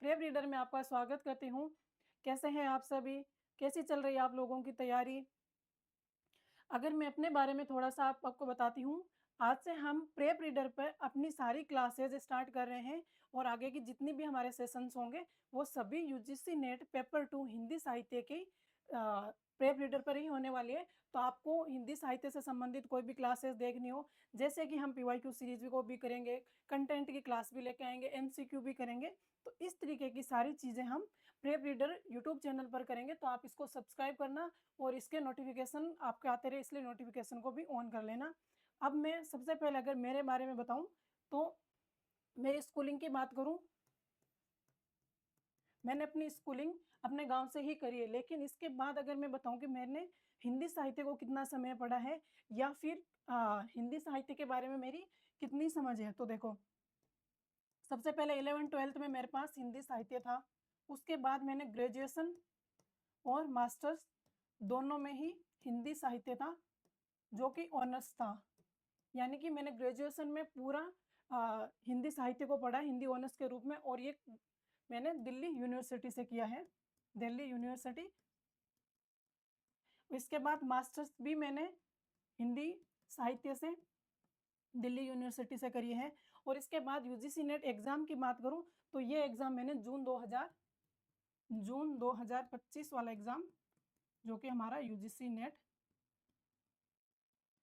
Prep reader में आपका स्वागत करती हूँ। कैसे हैं आप सभी? कैसी चल रही है आप लोगों की तैयारी? अगर मैं अपने बारे में थोड़ा-सा आपको बताती हूँ, आज से हम प्रेप रीडर पर अपनी सारी क्लासेज़ स्टार्ट कर रहे हैं और आगे की जितनी भी हमारे सेशंस होंगे, वो सभी यूजीसी नेट पेपर 2 हिंदी साहित्य की प्रेप रीडर पर ही होने वाली है। तो आपको हिंदी साहित्य से संबंधित कोई भी क्लासेज़ देखनी हो, जैसे कि हम पीवाईक्यू सीरीज़ को भी करेंगे, कंटेंट की क्लास भी लेके आएँगे, एमसीक्यू भी करेंगे। तो इस तरीके की सारी चीज़ें हम प्रेप रीडर यूट्यूब चैनल पर करेंगे, तो आप इसको सब्सक्राइब करना और इसके नोटिफिकेशन आपके आते रहे, इसलिए नोटिफिकेशन को भी ऑन कर लेना। अब मैं सबसे पहले अगर मेरे बारे में बताऊं, तो मेरी स्कूलिंग की बात करूं, मैंने अपनी स्कूलिंग अपने गांव से ही करी है। लेकिन इसके बाद अगर मैं बताऊं कि मैंने हिंदी साहित्य को कितना समय पढ़ा है या फिर हिंदी साहित्य के बारे में मेरी कितनी समझ है, तो देखो, सबसे पहले 11th-12th में मेरे पास हिंदी साहित्य था। उसके बाद मैंने ग्रेजुएशन और मास्टर्स दोनों में ही हिंदी साहित्य था, जो कि ऑनर्स था। यानी कि मैंने ग्रेजुएशन में पूरा हिंदी साहित्य को पढ़ा हिंदी ऑनर्स के रूप में, और ये मैंने दिल्ली यूनिवर्सिटी से किया है, दिल्ली यूनिवर्सिटी। इसके बाद मास्टर्स भी मैंने हिंदी साहित्य से दिल्ली यूनिवर्सिटी से करी है। और इसके बाद यूजीसी नेट एग्ज़ाम की बात करूं, तो ये एग्ज़ाम मैंने जून 2025 वाला एग्ज़ाम, जो कि हमारा यूजीसी नेट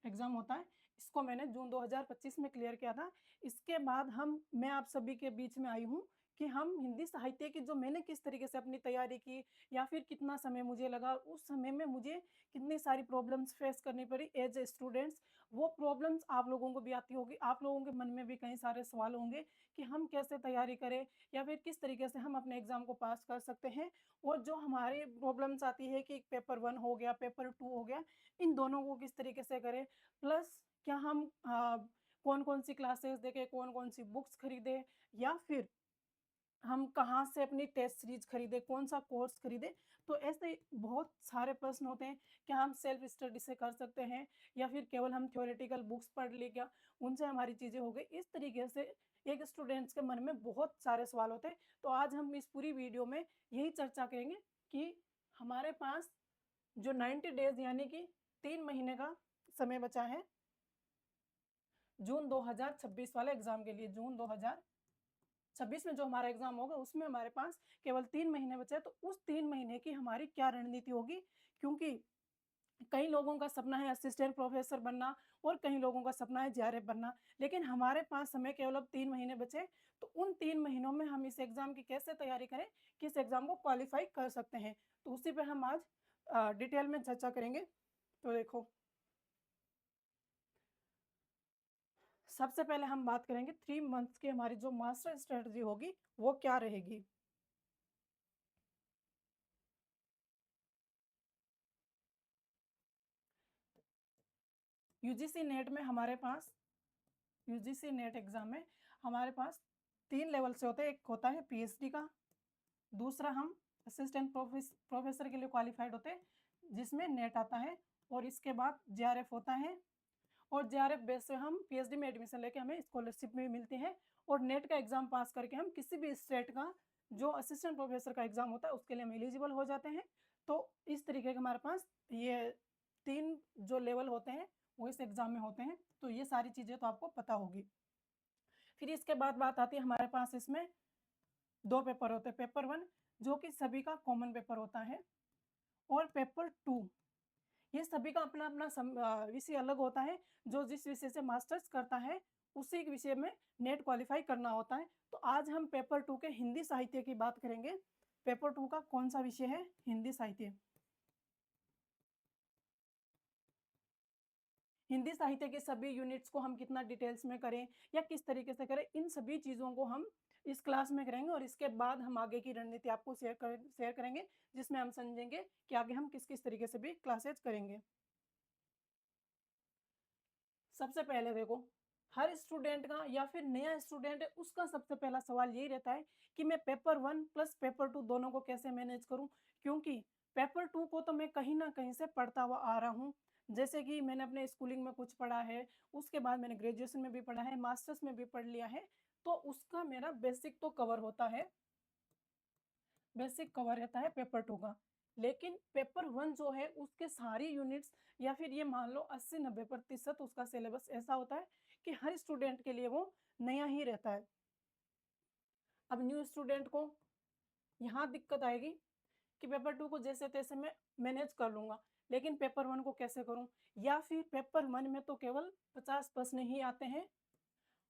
एग्ज़ाम होता है, इसको मैंने जून 2025 में क्लियर किया था। इसके बाद मैं आप सभी के बीच में आई हूँ कि हम हिंदी साहित्य की जो मैंने किस तरीके से अपनी तैयारी की या फिर कितना समय मुझे लगा, उस समय में मुझे कितनी सारी प्रॉब्लम्स फेस करनी पड़ी एज ए स्टूडेंट्स, वो प्रॉब्लम्स आप लोगों को भी आती होगी। आप लोगों के मन में भी कई सारे सवाल होंगे कि हम कैसे तैयारी करें या फिर किस तरीके से हम अपने एग्ज़ाम को पास कर सकते हैं। और जो हमारी प्रॉब्लम्स आती है कि पेपर 1 हो गया, पेपर 2 हो गया, इन दोनों को किस तरीके से करें, प्लस क्या हम कौन कौन सी क्लासेस देखें, कौन कौन सी बुक्स खरीदें, या फिर हम कहाँ से अपनी टेस्ट सीरीज खरीदें, कौन सा कोर्स खरीदें। तो ऐसे बहुत सारे प्रश्न होते हैं। क्या हम सेल्फ स्टडी से कर सकते हैं या फिर केवल हम थ्योरेटिकल बुक्स पढ़ ले, क्या उनसे हमारी चीज़ें हो गई। इस तरीके से एक स्टूडेंट्स के मन में बहुत सारे सवाल होते हैं। तो आज हम इस पूरी वीडियो में यही चर्चा करेंगे कि हमारे पास जो 90 डेज यानी कि 3 महीने का समय बचा है जून 2026 वाले एग्जाम के लिए। जून 2026 में जो हमारा एग्जाम होगा, उसमें हमारे पास केवल 3 महीने बचे हैं। तो उस 3 महीने की हमारी क्या रणनीति होगी, क्योंकि कई लोगों का सपना है असिस्टेंट प्रोफेसर बनना और कई लोगों का सपना है जेआरएफ बनना, लेकिन हमारे पास समय केवल अब 3 महीने बचे। तो उन 3 महीनों में हम इस एग्जाम की कैसे तैयारी करें, किस एग्जाम को क्वालिफाई कर सकते हैं, तो उसी पर हम आज डिटेल में चर्चा करेंगे। तो देखो, सबसे पहले हम बात करेंगे 3 मंथ्स की हमारी जो मास्टर स्ट्रेटजी होगी वो क्या रहेगी। यूजीसी नेट में हमारे पास यूजीसी नेट एग्जाम में हमारे पास 3 लेवल से होते हैं। एक होता है पीएचडी का, दूसरा हम असिस्टेंट प्रोफेसर के लिए क्वालिफाइड होते हैं जिसमें नेट आता है, और इसके बाद जेआरएफ होता है। और जेआरएफ बेस से हम पीएचडी में एडमिशन लेके हमें स्कॉलरशिप में भी मिलती है। और नेट का एग्जाम पास करके हम किसी भी स्टेट का जो असिस्टेंट प्रोफेसर का एग्जाम होता है उसके लिए हम एलिजिबल हो जाते हैं। तो इस तरीके के हमारे पास ये 3 जो लेवल होते हैं वो इस एग्जाम में होते हैं। तो ये सारी चीज़ें तो आपको पता होगी। फिर इसके बाद बात आती है हमारे पास इसमें 2 पेपर होते हैं। पेपर 1 जो कि सभी का कॉमन पेपर होता है, और पेपर 2 ये सभी का अपना अपना विषय अलग होता है। जो जिस विषय से मास्टर्स करता है उसी विषय में नेट क्वालिफाई करना होता है। तो आज हम पेपर 2 के हिंदी साहित्य की बात करेंगे। पेपर 2 का कौन सा विषय है? हिंदी साहित्य। हिंदी साहित्य के सभी यूनिट्स को हम कितना डिटेल्स में करें या किस तरीके से करें, इन सभी चीज़ों को हम इस क्लास में करेंगे। और इसके बाद हम आगे की रणनीति आपको शेयर करेंगे, जिसमें हम समझेंगे कि आगे हम किस किस तरीके से भी क्लासेज करेंगे। सबसे पहले देखो, हर स्टूडेंट का या फिर नया स्टूडेंट है उसका सबसे पहला सवाल यही रहता है कि मैं पेपर 1 प्लस पेपर 2 दोनों को कैसे मैनेज करूं। क्योंकि पेपर 2 को तो मैं कहीं ना कहीं से पढ़ता हुआ आ रहा हूं। जैसे कि मैंने अपने स्कूलिंग में कुछ पढ़ा है, उसके बाद मैंने ग्रेजुएशन में भी पढ़ा है, मास्टर्स में भी पढ़ लिया है, तो उसका मेरा बेसिक तो कवर होता है। बेसिक कवर रहता है पेपर 2 का। लेकिन पेपर 1 जो है उसके सारी यूनिट्स या फिर ये मान लो 80-90% उसका सिलेबस ऐसा होता है कि हर स्टूडेंट के लिए वो नया ही रहता है। अब न्यू स्टूडेंट को यहाँ दिक्कत आएगी कि पेपर 2 को जैसे-तैसे मैं मैनेज कर लूँगा, लेकिन पेपर 1 को कैसे करूँ? या फिर पेपर 1 में तो केवल 50 प्रश्न ही आते हैं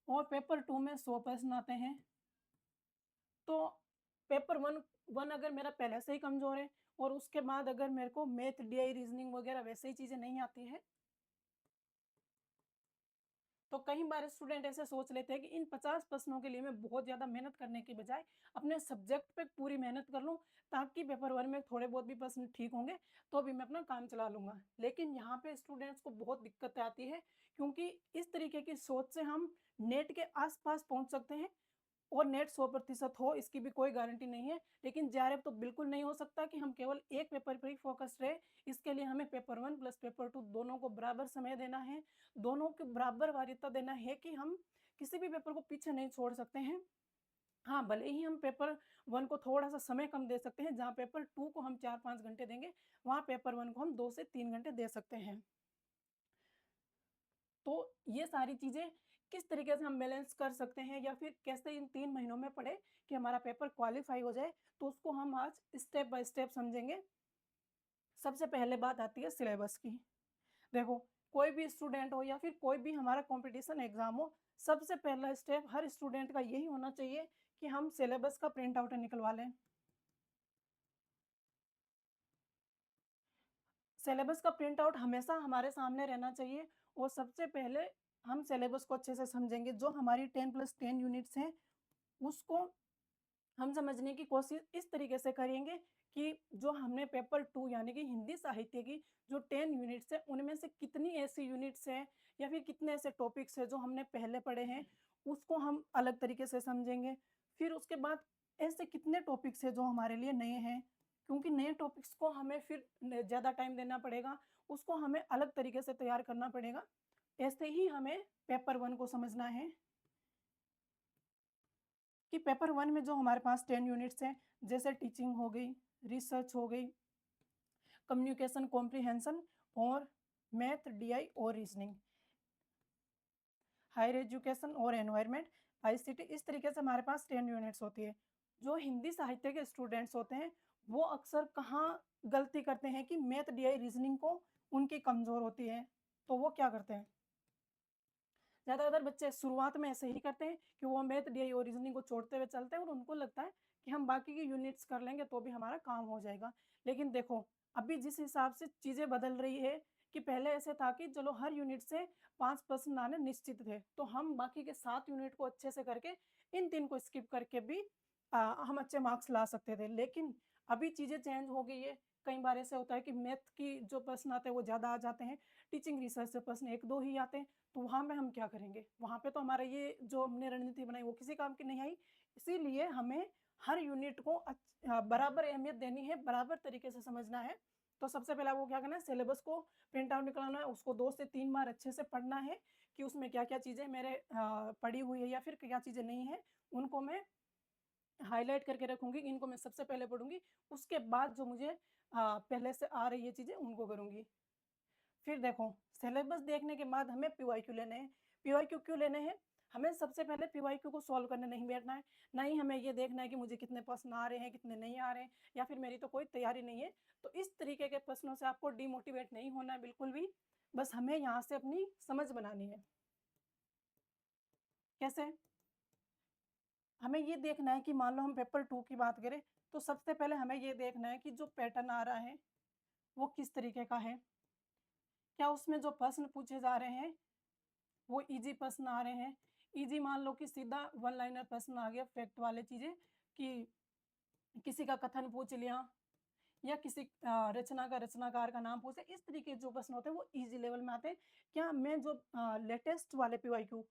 और पेपर 2 में 100 प्रश्न आते हैं। तो पेपर 1 अगर मेरा पहले से ही कमज़ोर है और उसके बाद अगर मेरे को मैथ, डीआई, रीज़निंग वगैरह वैसे ही चीज़ें नहीं आती हैं, तो कई बार स्टूडेंट ऐसे सोच लेते हैं कि इन 50 प्रश्नों के लिए मैं बहुत ज़्यादा मेहनत करने की बजाय अपने सब्जेक्ट पे पूरी मेहनत कर लूँ, ताकि पेपर 1 में थोड़े बहुत भी प्रश्न ठीक होंगे, तो भी मैं अपना काम चला लूँगा। लेकिन यहाँ पे स्टूडेंट्स को बहुत दिक्कत आती है, क्योंकि इस तरीके की सोच से हम नेट के आस-पास पहुँच सकते हैं और नेट 100% हो इसकी भी कोई गारंटी नहीं है, लेकिन जेआरएफ तो बिल्कुल नहीं हो सकता कि हम केवल एक पेपर पर ही फ़ोकस्ड रहें। इसके लिए हमें पेपर 1 प्लस पेपर 2 दोनों को बराबर समय देना है, दोनों को बराबर वरीयता देना है कि हम किसी भी पेपर को पीछे नहीं छोड़ सकते हैं। हाँ, भले ही हम पेपर 1 को थोड़ा-सा समय कम दे सकते हैं, जहाँ पेपर 2 को हम 4-5 घंटे देंगे, वहाँ पेपर 1 को हम 2 से 3 घंटे दे सकते हैं। तो ये सारी चीज़ें किस तरीके से हम बैलेंस कर सकते हैं या फिर कैसे इन 3 महीनों में पढ़े कि हमारा पेपर क्वालीफाई हो जाए, तो उसको हम आज स्टेप बाय स्टेप समझेंगे। सबसे पहले बात आती है सिलेबस की। देखो, कोई भी स्टूडेंट हो या फिर कोई भी हमारा कॉम्पिटिशन एग्ज़ाम हो, सबसे पहला स्टेप हर स्टूडेंट का यही होना चाहिए कि हम सिलेबस का प्रिंट आउट निकलवा लें। सिलेबस का प्रिंट आउट हमेशा हमारे सामने रहना चाहिए और सबसे पहले हम सिलेबस को अच्छे से समझेंगे। जो हमारी 10+10 यूनिट्स हैं, उसको हम समझने की कोशिश इस तरीके से करेंगे कि जो हमने पेपर 2 यानी कि हिंदी साहित्य की जो 10 यूनिट्स हैं, उनमें से कितनी ऐसी यूनिट्स हैं या फिर कितने ऐसे टॉपिक्स हैं जो हमने पहले पढ़े हैं, उसको हम अलग तरीके से समझेंगे। फिर उसके बाद ऐसे कितने टॉपिक्स हैं जो हमारे लिए नए हैं, क्योंकि नए टॉपिक्स को हमें फिर ज़्यादा टाइम देना पड़ेगा, उसको हमें अलग तरीके से तैयार करना पड़ेगा। ऐसे ही हमें पेपर 1 को समझना है कि पेपर 1 में जो हमारे पास 10 यूनिट्स हैं, जैसे टीचिंग हो गई, रिसर्च हो गई, कम्युनिकेशन कॉम्प्रिहेंशन और मैथ, डीआई और रीजनिंग, हायर एजुकेशन और एनवायरनमेंट, आईसीटी, इस तरीके से हमारे पास 10 यूनिट्स होती है। जो हिंदी साहित्य के स्टूडेंट्स होते हैं, वो अक्सर कहाँ गलती करते हैं कि मैथ, डीआई, रीजनिंग को उनकी कमज़ोर होती है, तो वो क्या करते हैं, ज़्यादातर बच्चे शुरुआत में ऐसे ही करते हैं कि वो मैथ, डीआई और रीजनिंग को छोड़ते हुए चलते हैं और उनको लगता है कि हम बाकी की यूनिट्स कर लेंगे तो भी हमारा काम हो जाएगा। लेकिन देखो, अभी जिस हिसाब से चीज़ें बदल रही है कि पहले ऐसे था कि चलो हर यूनिट से 5 प्रश्न आने निश्चित थे, तो हम बाकी के 7 यूनिट को अच्छे से करके इन 3 को स्किप करके भी हम अच्छे मार्क्स ला सकते थे। लेकिन अभी चीज़ें चेंज हो गई है। कई बार ऐसा होता है कि मैथ की जो प्रश्न आते हैं वो ज़्यादा आ जाते हैं, टीचिंग रिसर्च से प्रश्न 1-2 ही आते हैं। तो वहाँ पे हम क्या करेंगे? वहाँ पे तो हमारा ये जो हमने रणनीति बनाई वो किसी काम की नहीं आई। इसीलिए हमें हर यूनिट को बराबर अहमियत देनी है, बराबर तरीके से समझना है। तो सबसे पहले आपको क्या करना है, सिलेबस को प्रिंट आउट निकालना है, उसको 2 से 3 बार अच्छे से पढ़ना है कि उसमें क्या-क्या चीज़ें मेरे पढ़ी हुई है या फिर क्या चीज़ें नहीं हैं, उनको मैं हाइलाइट करके रखूँगी, इनको मैं सबसे पहले पढ़ूँगी। उसके बाद जो मुझे पहले से आ रही है चीज़ें, उनको करूँगी। फिर देखो, सिलेबस देखने के बाद हमें पीवाईक्यू लेने हैं। पीवाईक्यू क्यों लेने हैं? हमें सबसे पहले पीवाईक्यू को सॉल्व करने नहीं बैठना है, ना ही हमें ये देखना है कि मुझे कितने प्रश्न आ रहे हैं, कितने नहीं आ रहे हैं या फिर मेरी तो कोई तैयारी नहीं है। तो इस तरीके के प्रश्नों से आपको डिमोटिवेट नहीं होना है बिल्कुल भी, बस हमें यहाँ से अपनी समझ बनानी है। कैसे? हमें ये देखना है कि मान लो हम पेपर 2 की बात करें, तो सबसे पहले हमें ये देखना है कि जो पैटर्न आ रहा है, वो किस तरीके का है? क्या उसमें जो प्रश्न पूछे जा रहे हैं वो ईज़ी प्रश्न आ रहे हैं। ईज़ी मान लो कि सीधा वन लाइनर प्रश्न आ गया, फैक्ट वाले चीज़ें कि किसी का कथन पूछ लिया या किसी रचना का रचनाकार का नाम पूछे, इस तरीके के जो प्रश्न होते हैं वो ईज़ी लेवल में आते हैं। क्या मैं जो लेटेस्ट वाले पीवाईक्यू,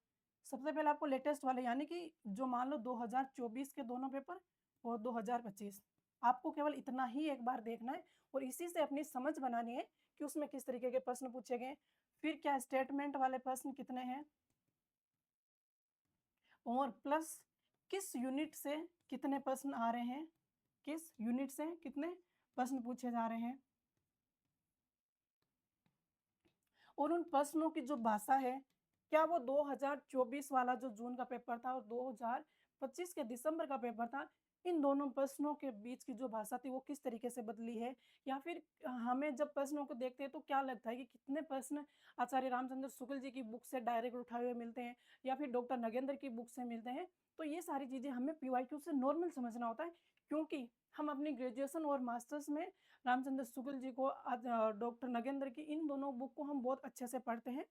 सबसे पहले आपको लेटेस्ट वाले यानी कि जो मान लो 2024 के दोनों पेपर और 2025, आपको केवल इतना ही एक बार देखना है और इसी से अपनी समझ बनानी है कि उसमें किस तरीके के प्रश्न पूछे गए। फिर क्या स्टेटमेंट वाले प्रश्न कितने हैं और प्लस किस यूनिट से कितने प्रश्न आ रहे हैं, किस यूनिट से कितने प्रश्न पूछे जा रहे हैं, और उन प्रश्नों की जो भाषा है, क्या वो 2024 वाला जो जून का पेपर था और 2025 के दिसंबर का पेपर था, इन दोनों प्रश्नों के बीच की जो भाषा थी वो किस तरीके से बदली है, या फिर हमें जब प्रश्नों को देखते हैं तो क्या लगता है कि कितने प्रश्न आचार्य रामचंद्र शुक्ल जी की बुक से डायरेक्ट उठाए हुए मिलते हैं या फिर डॉक्टर नगेंद्र की बुक से मिलते हैं। तो ये सारी चीज़ें हमें पीवाईक्यू से नॉर्मल समझना होता है, क्योंकि हम अपनी ग्रेजुएशन और मास्टर्स में रामचंद्र शुक्ल जी को, डॉक्टर नगेंद्र की, इन दोनों बुक को हम बहुत अच्छे से पढ़ते हैं।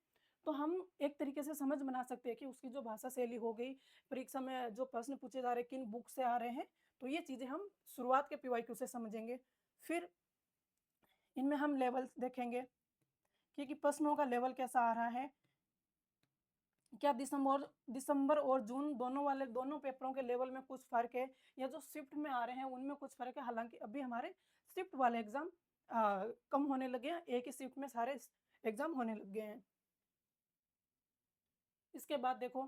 तो हम एक तरीके से समझ बना सकते हैं कि उसकी जो भाषा शैली हो गई, परीक्षा में जो प्रश्न पूछे जा रहे हैं किन बुक से आ रहे हैं, तो ये चीज़ें हम शुरुआत के पीवाईक्यू से समझेंगे। फिर इनमें हम लेवल्स देखेंगे कि प्रश्नों का लेवल कैसा आ रहा है, क्या दिसंबर और जून दोनों पेपरों के लेवल में कुछ फ़र्क है, या जो शिफ्ट में आ रहे हैं उनमें कुछ फ़र्क है। हालाँकि अभी हमारे शिफ्ट वाले एग्ज़ाम कम होने लगे हैं, एक ही शिफ्ट में सारे एग्ज़ाम होने लग गए हैं। इसके बाद देखो,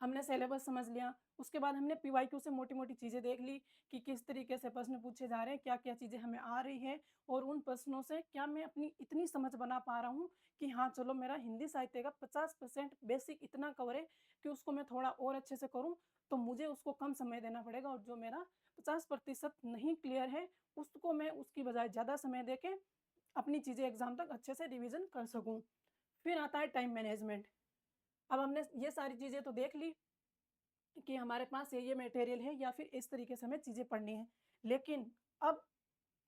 हमने सिलेबस समझ लिया, उसके बाद हमने पीवाईक्यू से मोटी-मोटी चीज़ें देख ली कि किस तरीके से प्रश्न पूछे जा रहे हैं, क्या-क्या चीज़ें हमें आ रही है, और उन प्रश्नों से क्या मैं अपनी इतनी समझ बना पा रहा हूँ कि हाँ, चलो मेरा हिंदी साहित्य का 50% बेसिक इतना कवर है कि उसको मैं थोड़ा और अच्छे से करूँ, तो मुझे उसको कम समय देना पड़ेगा, और जो मेरा 50% नहीं क्लियर है, उसको मैं उसकी बजाय ज़्यादा समय देके अपनी चीज़ें एग्ज़ाम तक अच्छे से रिवीज़न कर सकूँ। फिर आता है टाइम मैनेजमेंट। अब हमने ये सारी चीज़ें तो देख ली कि हमारे पास ये मटेरियल है या फिर इस तरीके से हमें चीज़ें पढ़नी है। लेकिन अब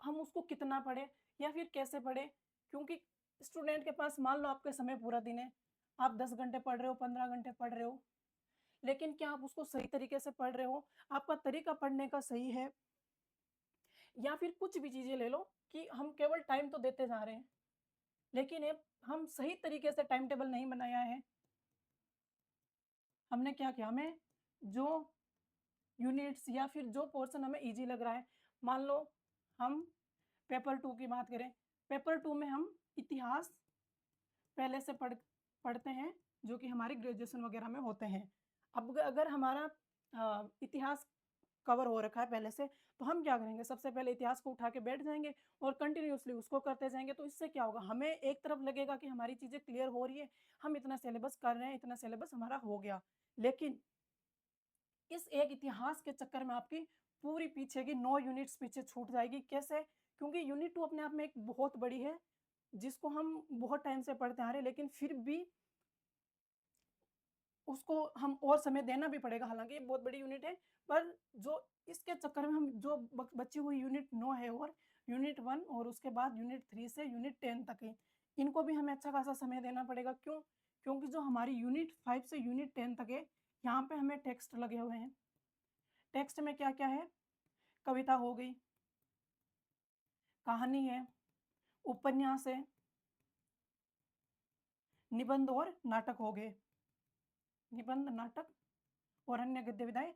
हम उसको कितना पढ़ें या फिर कैसे पढ़ें? क्योंकि स्टूडेंट के पास मान लो आपका समय पूरा दिन है, आप 10 घंटे पढ़ रहे हो, 15 घंटे पढ़ रहे हो, लेकिन क्या आप उसको सही तरीके से पढ़ रहे हो? आपका तरीका पढ़ने का सही है? या फिर कुछ भी चीज़ें ले लो कि हम केवल टाइम तो देते जा रहे हैं, लेकिन एक हम सही तरीके से टाइम टेबल नहीं बनाया है। हमने क्या किया, हमें जो यूनिट्स या फिर जो पोर्शन हमें ईज़ी लग रहा है, मान लो हम पेपर 2 की बात करें, पेपर 2 में हम इतिहास पहले से पढ़ते हैं, जो कि हमारी ग्रेजुएशन वगैरह में होते हैं। अब अगर हमारा इतिहास कवर हो रखा है पहले से, तो हम क्या करेंगे, सबसे पहले इतिहास को उठा के बैठ जाएँगे और कंटिन्यूअसली उसको करते जाएँगे, तो इससे क्या होगा, हमें एक तरफ लगेगा कि हमारी चीज़ें क्लियर हो रही है, हम इतना सिलेबस कर रहे हैं, इतना सिलेबस हमारा हो गया। लेकिन इस एक इतिहास के चक्कर में आपकी पूरी पीछे की 9 यूनिट्स पीछे छूट जाएगी। कैसे? क्योंकि यूनिट 2 अपने आप में एक बहुत बड़ी है, जिसको हम बहुत टाइम से पढ़ते आ रहे हैं, लेकिन फिर भी उसको हम और समय देना भी पड़ेगा। हालाँकि ये बहुत बड़ी यूनिट है, पर जो इसके चक्कर में हम जो बची हुई यूनिट 9 है और यूनिट 1 और उसके बाद यूनिट 3 से यूनिट 10 तक है, इनको भी हमें अच्छा खासा समय देना पड़ेगा। क्यों? क्योंकि जो हमारी यूनिट 5 से यूनिट 10 तक है, यहाँ पे हमें टेक्स्ट लगे हुए हैं। टेक्स्ट में क्या-क्या है? कविता हो गई, कहानी है, उपन्यास है, निबंध और नाटक हो गए। निबंध, नाटक और अन्य गद्य विधाएँ,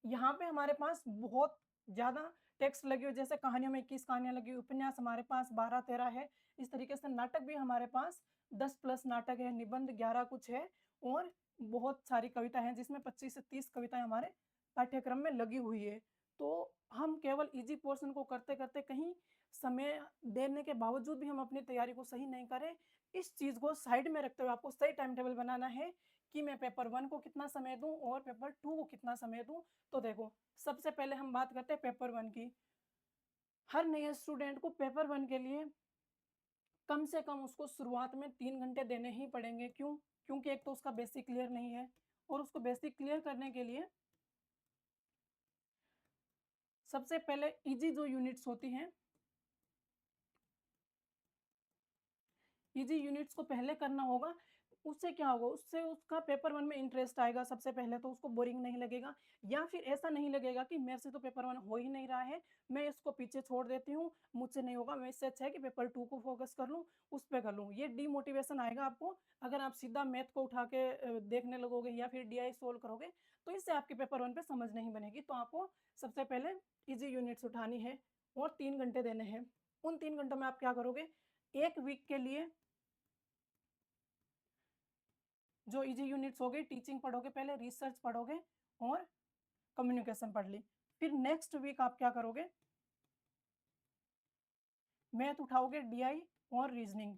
यहाँ पे हमारे पास बहुत ज़्यादा टेक्स्ट लगी हुई, जैसे कहानियों में 21 कहानियाँ लगी हुई, उपन्यास हमारे पास 12-13 है। इस तरीके से नाटक भी हमारे पास 10 प्लस नाटक है, निबंध 11 कुछ है, और बहुत सारी कविता हैं, जिसमें 25 से 30 कविताएँ हमारे पाठ्यक्रम में लगी हुई है। तो हम केवल ईज़ी पोर्शन को करते-करते कहीं समय देने के बावजूद भी हम अपनी तैयारी को सही नहीं करें। इस चीज़ को साइड में रखते हुए आपको सही टाइम टेबल बनाना है कि मैं पेपर 1 को कितना समय दूँ और पेपर 2 को कितना समय दूँ। तो देखो, सबसे पहले हम बात करते हैं पेपर 1 की। हर नए स्टूडेंट को पेपर 1 के लिए कम से कम उसको शुरुआत में 3 घंटे देने ही पड़ेंगे। क्यों? क्योंकि एक तो उसका बेसिक क्लियर नहीं है, और उसको बेसिक क्लियर करने के लिए सबसे पहले ईज़ी जो यूनिट्स होती हैं, ईज़ी यूनिट्स को पहले करना होगा। उससे क्या होगा, उससे उसका पेपर 1 में इंटरेस्ट आएगा, सबसे पहले तो उसको बोरिंग नहीं लगेगा, या फिर ऐसा नहीं लगेगा कि मेरे से तो पेपर 1 हो ही नहीं रहा है, मैं इसको पीछे छोड़ देती हूँ, मुझसे नहीं होगा, मैं इससे अच्छा है कि पेपर 2 को फ़ोकस कर लूँ, उस पे कर लूँ। ये डीमोटिवेशन आएगा आपको, अगर आप सीधा मैथ को उठा के देखने लगोगे या फिर डीआई सोल्व करोगे, तो इससे आपके पेपर 1 पे समझ नहीं बनेगी। तो आपको सबसे पहले ईज़ी यूनिट्स उठानी है और 3 घंटे देने हैं। उन 3 घंटों में आप क्या करोगे, 1 वीक के लिए जो ईजी यूनिट्स हो गई, टीचिंग पढ़ोगे, पहले रिसर्च पढ़ोगे और कम्युनिकेशन पढ़ ली। फिर नेक्स्ट वीक आप क्या करोगे, मैथ उठाओगे, डीआई और रीजनिंग,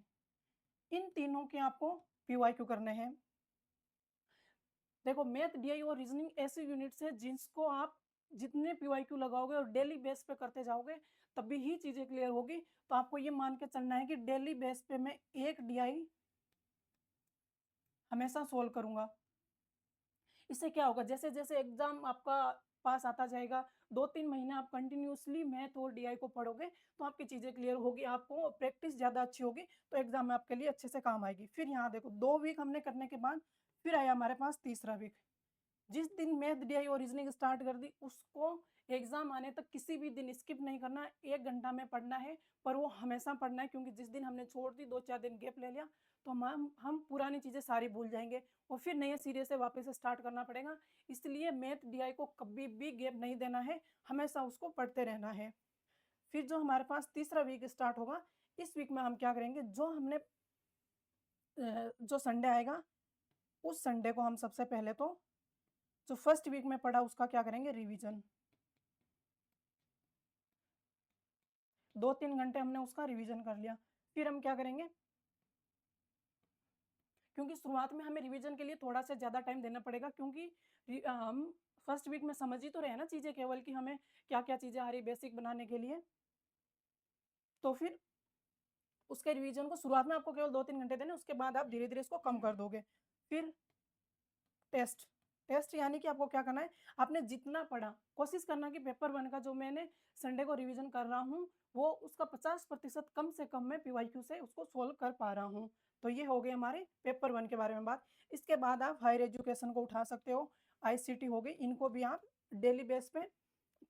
इन तीनों के आपको पीवाईक्यू करने हैं। देखो मैथ, डीआई और रीजनिंग ऐसी यूनिट्स है जिसको आप जितने पीवाईक्यू लगाओगे और डेली बेस पे करते जाओगे तभी ही चीजें क्लियर होगी। तो आपको ये मान के चलना है कि डेली बेस पे मैं एक डीआई हमेशा सोल्व करूंगा। इससे क्या होगा, जैसे जैसे एग्जाम आपका पास आता जाएगा, 2-3 महीने आप कंटिन्यूसली मैथ और डीआई को पढ़ोगे तो आपकी चीज़ें क्लियर होगी, आपको प्रैक्टिस ज़्यादा अच्छी होगी तो एग्जाम में आपके लिए अच्छे से काम आएगी। फिर यहाँ देखो 2 वीक हमने करने के बाद फिर आया हमारे पास तीसरा वीक। जिस दिन मैथ, डीआई और रीजनिंग स्टार्ट कर दी उसको एग्जाम आने तक किसी भी दिन स्किप नहीं करना, 1 घंटा में पढ़ना है, पर वो हमेशा पढ़ना है, क्योंकि जिस दिन हमने छोड़ दी, 2-4 दिन गैप ले लिया तो हम पुरानी चीज़ें सारी भूल जाएंगे और फिर नए सिरे से वापस से स्टार्ट करना पड़ेगा। इसलिए मैथ, डीआई को कभी भी गैप नहीं देना है, हमेशा उसको पढ़ते रहना है। फिर जो हमारे पास तीसरा वीक स्टार्ट होगा, इस वीक में हम क्या करेंगे, जो हमने जो संडे आएगा उस संडे को हम सबसे पहले तो जो फर्स्ट वीक में पढ़ा उसका क्या करेंगे, रिवीजन। 2-3 घंटे हमने उसका रिवीजन कर लिया। फिर हम क्या करेंगे, क्योंकि शुरुआत में हमें रिवीजन के लिए थोड़ा सा ज़्यादा टाइम देना पड़ेगा, क्योंकि हम फर्स्ट वीक में समझ ही तो रहे हैं ना चीज़ें, केवल कि हमें क्या क्या चीज़ें आ रही बेसिक बनाने के लिए। तो फिर उसके रिवीजन को शुरुआत में आपको केवल 2-3 घंटे देने, उसके बाद आप धीरे धीरे इसको कम कर दोगे। फिर टेस्ट। टेस्ट यानी कि आपको क्या करना है, आपने जितना पढ़ा कोशिश करना कि पेपर 1 का जो मैंने संडे को रिवीजन कर रहा हूँ वो उसका 50% कम से कम मैं पीवाईक्यू से उसको सोल्व कर पा रहा हूँ। तो ये हो गई हमारे पेपर 1 के बारे में बात। इसके बाद आप हायर एजुकेशन को उठा सकते हो, आईसीटी हो गई, इनको भी आप डेली बेस पे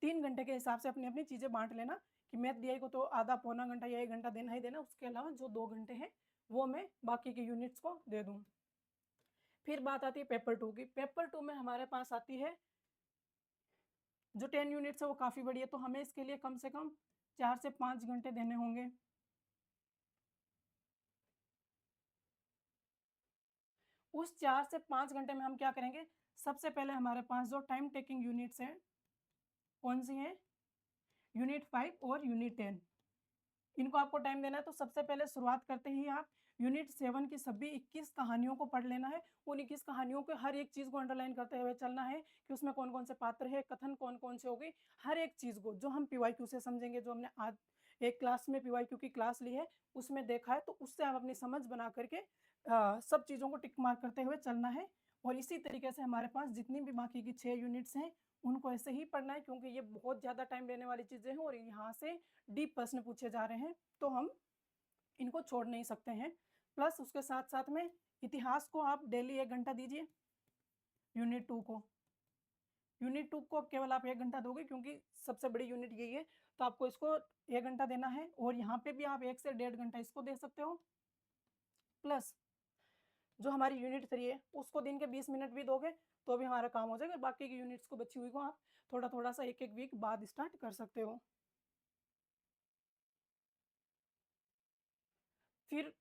3 घंटे के हिसाब से अपनी अपनी चीज़ें बांट लेना कि मैथ, डीआई को तो आधा पौना घंटा या 1 घंटा देना ही देना, उसके अलावा जो 2 घंटे हैं वो मैं बाकी के यूनिट्स को दे दूँ। फिर बात आती है पेपर 2 की। पेपर 2 में हमारे पास आती है जो 10 यूनिट्स है वो काफ़ी बड़ी है, तो हमें इसके लिए कम से कम 4 से 5 घंटे देने होंगे। उस 4 से 5 घंटे में हम क्या करेंगे, सबसे पहले हमारे पास जो टाइम टेकिंग यूनिट्स हैं कौन सी हैं, यूनिट 5 और यूनिट 10, इनको आपको टाइम देना है। तो सबसे पहले शुरुआत करते ही आप यूनिट 7 की सभी 21 कहानियों को पढ़ लेना है। उन 21 कहानियों के हर एक चीज़ को अंडरलाइन करते हुए चलना है कि उसमें कौन कौन से पात्र है, कथन कौन कौन से हो गई, हर एक चीज़ को जो हम पीवाईक्यू से समझेंगे, जो हमने आज एक क्लास में पीवाईक्यू की क्लास ली है उसमें देखा है, तो उससे आप अपनी समझ बना करके सब चीज़ों को टिक मार्क करते हुए चलना है। और इसी तरीके से हमारे पास जितनी भी बाकी की 6 यूनिट्स हैं उनको ऐसे ही पढ़ना है, क्योंकि ये बहुत ज़्यादा टाइम लेने वाली चीज़ें हैं और यहाँ से डीप प्रश्न पूछे जा रहे हैं, तो हम इनको छोड़ नहीं सकते हैं। प्लस उसके साथ साथ में इतिहास को आप डेली 1 घंटा दीजिए। यूनिट 2 को, यूनिट 2 को केवल आप 1 घंटा दोगे क्योंकि सबसे बड़ी यूनिट यही है, तो आपको इसको 1 घंटा देना है। और यहाँ पे भी आप 1 से 1.5 घंटा इसको दे सकते हो। प्लस जो हमारी यूनिट 3 है उसको दिन के 20 मिनट भी दोगे तो भी हमारा काम हो जाएगा। बाकी की यूनिट्स को बची हुई को आप थोड़ा थोड़ा सा एक एक वीक बाद स्टार्ट कर सकते हो। फिर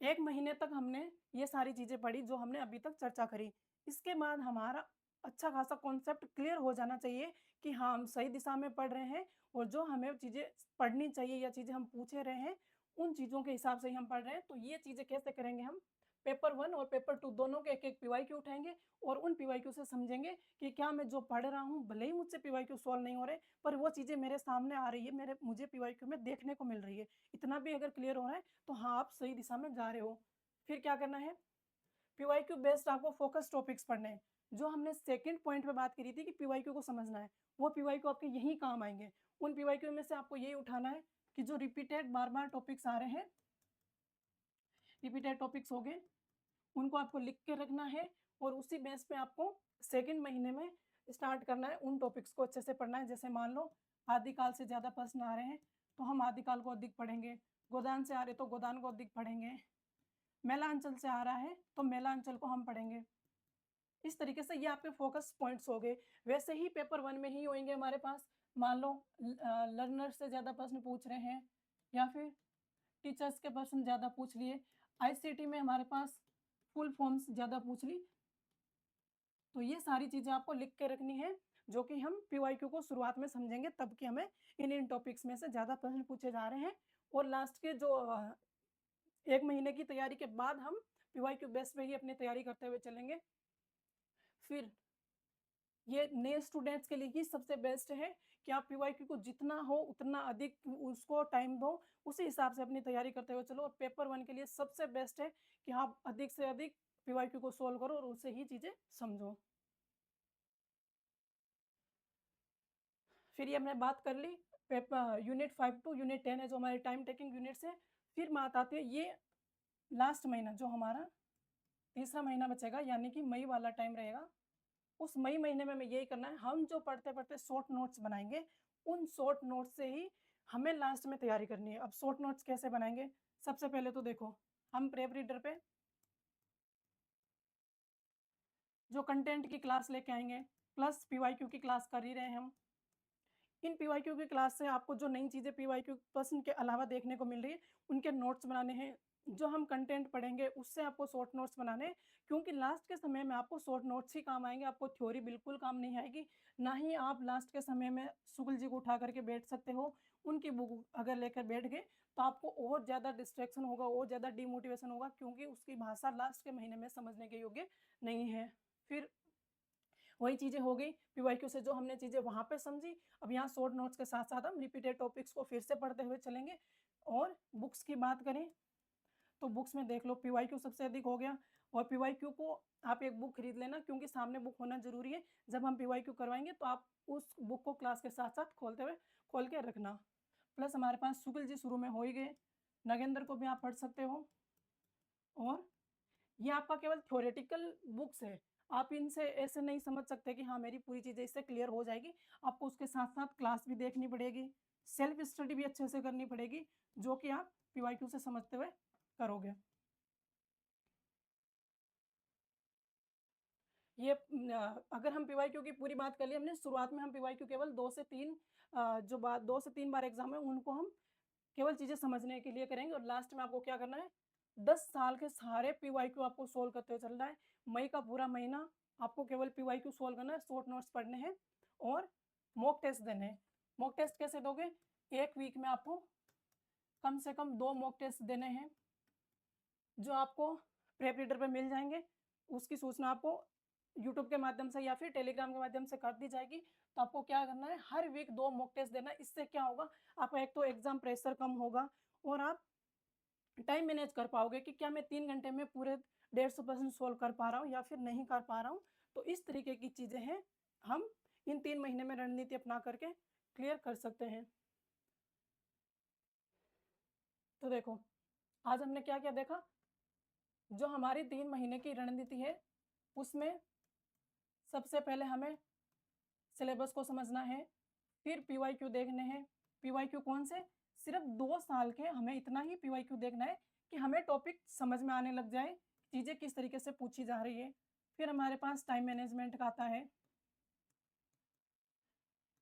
1 महीने तक हमने ये सारी चीज़ें पढ़ी जो हमने अभी तक चर्चा करी। इसके बाद हमारा अच्छा खासा कॉन्सेप्ट क्लियर हो जाना चाहिए कि हाँ, हम सही दिशा में पढ़ रहे हैं और जो हमें चीज़ें पढ़नी चाहिए या चीज़ें हम पूछे रहे हैं, उन चीज़ों के हिसाब से ही हम पढ़ रहे हैं। तो ये चीज़ें कैसे करेंगे हम, पेपर 1 और पेपर 2 दोनों के एक-एक पीवाईक्यू उठाएँगे और उन पीवाईक्यू से समझेंगे कि क्या मैं जो पढ़ रहा हूँ, भले ही मुझसे पीवाईक्यू सॉल्व नहीं हो रहे, पर वो चीज़ें मेरे सामने आ रही है, मुझे पीवाईक्यू में देखने को मिल रही है। इतना भी अगर क्लियर हो रहा है तो हाँ, आप सही दिशा में जा रहे हो। फिर क्या करना है, पीवाईक्यू बेस्ड आपको फोकस टॉपिक्स पढ़ने हैं। जो हमने सेकंड पॉइंट पे बात करी थी कि पीवाईक्यू को समझना है, वो पीवाईक्यू आपके यहीं काम आएंगे। उन पीवाईक्यू में से आपको यही उठाना है कि जो रिपीटेड बार बार टॉपिक्स आ रहे हैं, रिपीटेड टॉपिक्स हो गए, उनको आपको लिख के रखना है और उसी बेस पे आपको सेकंड महीने में स्टार्ट करना है, उन टॉपिक्स को अच्छे से पढ़ना है। जैसे मान लो आदिकाल से ज़्यादा प्रश्न आ रहे हैं तो हम आदिकाल को अधिक पढ़ेंगे, गोदान से आ रहे तो गोदान को अधिक पढ़ेंगे, मेलांचल से आ रहा है तो मेलांचल को हम पढ़ेंगे। इस तरीके से ये आपके फोकस पॉइंट्स हो गए। वैसे ही पेपर 1 में ही होंगे हमारे पास, मान लो लर्नर से ज़्यादा प्रश्न पूछ रहे हैं या फिर टीचर्स के प्रश्न ज़्यादा पूछ लिए, आईसीटी में हमारे पास फुल फॉर्म्स ज़्यादा पूछ ली, तो ये सारी चीज़ें आपको लिख के रखनी है। जो कि हम पीवाईक्यू को शुरुआत में समझेंगे, तब कि हमें इन टॉपिक्स में से ज़्यादा प्रश्न पूछे जा रहे हैं। और लास्ट के जो 1 महीने की तैयारी के बाद हम पीवाईक्यू बेस पे ही अपनी तैयारी करते हुए चलेंगे। फिर ये नए स्टूडेंट्स के लिए ही सबसे बेस्ट है कि आप पीवाईक्यू को जितना हो उतना अधिक उसको टाइम दो, उसी हिसाब से अपनी तैयारी करते हुए चलो। और पेपर 1 के लिए सबसे बेस्ट है कि आप अधिक से अधिक पीवाईक्यू को सोल्व करो और उससे ही चीज़ें समझो। फिर ये हमने बात कर ली पेपर यूनिट 5 टू यूनिट 10 है जो हमारे टाइम टेकिंग यूनिट्स है। फिर बात आती है ये लास्ट महीना जो हमारा तीसरा महीना बचेगा, यानी कि मई वाला टाइम रहेगा। उस मई महीने में हमें यही करना है, हम जो पढ़ते-पढ़ते शॉर्ट नोट्स बनाएँगे, उन शॉर्ट नोट्स से ही हमें लास्ट में तैयारी करनी है। अब शॉर्ट नोट्स कैसे बनाएँगे? सबसे पहले तो देखो, हम प्रेप रीडर पे जो कंटेंट की क्लास लेके आएँगे, प्लस पीवाईक्यू की क्लास कर ही रहे हैं हम। इन पीवाईक्यू की क्लास से आपको जो नई चीज़ें पीवाईक्यू प्रश्न के अलावा देखने को मिल रही है, उनके नोट्स बनाने हैं। जो हम कंटेंट पढ़ेंगे, उससे आपको शॉर्ट नोट्स बनाने हैं, क्योंकि लास्ट के समय में आपको शॉर्ट नोट्स ही काम आएँगे, आपको थ्योरी बिल्कुल काम नहीं आएगी। ना ही आप लास्ट के समय में शुक्ल जी को उठा कर के बैठ सकते हो। उनकी बुक अगर लेकर बैठ गए, तो आपको और ज़्यादा डिस्ट्रैक्शन होगा, और ज़्यादा डिमोटिवेशन होगा, क्योंकि उसकी भाषा लास्ट के महीने में समझने के योग्य नहीं है। फिर वही चीज़ें हो गई पीवाईक्यू से जो हमने चीज़ें वहाँ पे समझी, अब यहाँ शॉर्ट नोट्स के साथ-साथ हम रिपीटेड टॉपिक्स को फिर से पढ़ते हुए चलेंगे। और बुक्स की बात करें, तो बुक्स में देख लो पीवाईक्यू सबसे अधिक हो गया। और पीवाईक्यू को आप एक बुक खरीद लेना, क्योंकि सामने बुक होना ज़रूरी है। जब हम पीवाईक्यू करवाएँगे तो आप उस बुक को क्लास के साथ-साथ खोल के रखना। प्लस हमारे पास शुक्ल जी शुरू में हो ही गए, नगेंद्र को भी आप पढ़ सकते हो। और ये आपका केवल थ्योरेटिकल बुक्स है। आप इनसे ऐसे नहीं समझ सकते कि हाँ, मेरी पूरी चीज़ें इससे क्लियर हो जाएगी। आपको उसके साथ-साथ क्लास भी देखनी पड़ेगी, सेल्फ स्टडी भी अच्छे से करनी पड़ेगी, जो कि आप पीवाईक्यू से समझते हुए करोगे। ये अगर हम पीवाईक्यू की पूरी बात कर ली हमने, शुरुआत में हम पीवाईक्यू केवल 2 से 3 जो बात 2 से 3 बार एग्ज़ाम है, उनको हम केवल चीज़ें समझने के लिए करेंगे। और लास्ट में आपको क्या करना है, 10 साल के सारे पीवाईक्यू आपको सोल्व करते हुए चलना है। मई का पूरा महीना आपको केवल पीवाईक्यू सोल्व करना है, शॉर्ट नोट्स पढ़ने हैं और मॉक टेस्ट देने हैं। मॉक टेस्ट कैसे दोगे? 1 वीक में आपको कम से कम 2 मॉक टेस्ट देने हैं, जो आपको प्रेप रीडर पे मिल जाएँगे। उसकी सूचना आपको यूट्यूब के माध्यम से या फिर टेलीग्राम के माध्यम से कर दी जाएगी। तो आपको क्या करना है, हर वीक 2 मॉक टेस्ट देना है। इससे क्या होगा, आपका एक तो एग्ज़ाम प्रेशर कम होगा, और आप टाइम मैनेज कर पाओगे कि क्या मैं 3 घंटे में पूरे 150 प्रश्न सोल्व कर पा रहा हूँ या फिर नहीं कर पा रहा हूँ। तो इस तरीके की चीज़ें हैं, हम इन 3 महीने में रणनीति अपना करके क्लियर कर सकते हैं। तो देखो, आज हमने क्या-क्या देखा? जो हमारी 3 महीने की रणनीति है, उसमें सबसे पहले हमें सिलेबस को समझना है, फिर पीवाईक्यू देखने हैं। पीवाईक्यू कौन से? सिर्फ़ 2 साल के हमें इतना ही पीवाईक्यू देखना है कि हमें टॉपिक समझ में आने लग जाए, चीज़ें किस तरीके से पूछी जा रही है। फिर हमारे पास टाइम मैनेजमेंट का आता है।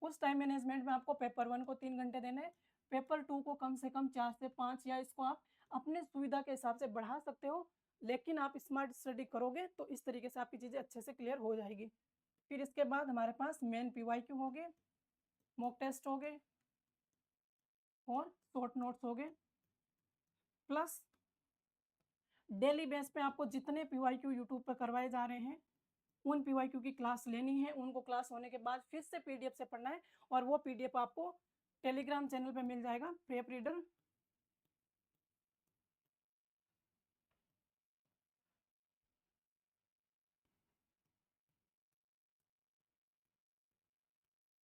उस टाइम मैनेजमेंट में आपको पेपर 1 को 3 घंटे देने हैं, पेपर 2 को कम से कम 4 से 5, या इसको आप अपने सुविधा के हिसाब से बढ़ा सकते हो, लेकिन आप स्मार्ट स्टडी करोगे तो इस तरीके से आपकी चीज़ें अच्छे से क्लियर हो जाएगी। फिर इसके बाद हमारे पास मेन पीवाईक्यू हो गए, मॉक टेस्ट हो गए और शॉर्ट नोट्स हो गए। प्लस डेली बेस पे आपको जितने पीवाईक्यू यूट्यूब पर करवाए जा रहे हैं, उन पीवाईक्यू की क्लास लेनी है। उनको क्लास होने के बाद फिर से पीडीएफ से पढ़ना है, और वो पीडीएफ आपको टेलीग्राम चैनल पे मिल जाएगा, prep reader.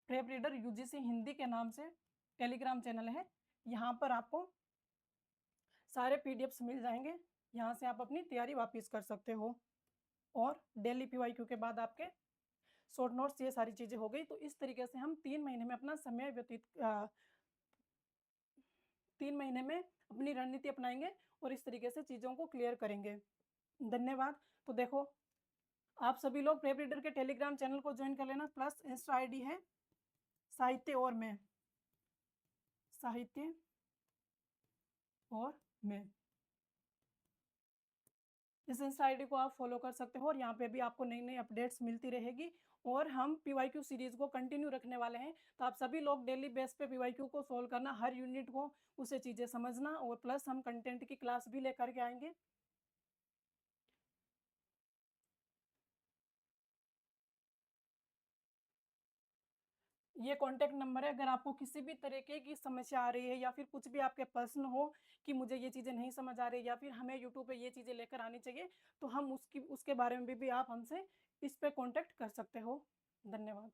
Prep reader UGC Hindi के नाम से टेलीग्राम चैनल है। यहाँ पर आपको सारे पीडीएफ्स मिल जाएंगे, यहाँ से आप अपनी तैयारी वापस कर सकते हो। और डेली पीवाईक्यू के बाद आपके शॉर्ट नोट्स, ये सारी चीज़ें हो गई। तो इस तरीके से हम 3 महीने में अपना समय व्यतीत 3 महीने में अपनी रणनीति अपनाएँगे और इस तरीके से चीज़ों को क्लियर करेंगे। धन्यवाद। तो देखो, आप सभी लोग प्रेप रीडर के टेलीग्राम चैनल को जॉइन कर लेना, प्लस इंस्टा आईडी है साहित्य और मैं, साहित्य और मैं। इस इंस्टा आईडी को आप फॉलो कर सकते हो, और यहाँ पे भी आपको नई-नई अपडेट्स मिलती रहेगी। और हम पीवाईक्यू सीरीज़ को कंटिन्यू रखने वाले हैं। तो आप सभी लोग डेली बेस पे पीवाईक्यू को सॉल्व करना, हर यूनिट को उसे चीज़ें समझना और प्लस हम कंटेंट की क्लास भी लेकर के आएँगे। ये कॉन्टैक्ट नंबर है, अगर आपको किसी भी तरीके की समस्या आ रही है या फिर कुछ भी आपके प्रश्न हो कि मुझे ये चीज़ें नहीं समझ आ रही या फिर हमें यूट्यूब पे ये चीज़ें लेकर आनी चाहिए, तो हम उसके बारे में भी आप हमसे इस पे कॉन्टैक्ट कर सकते हो। धन्यवाद।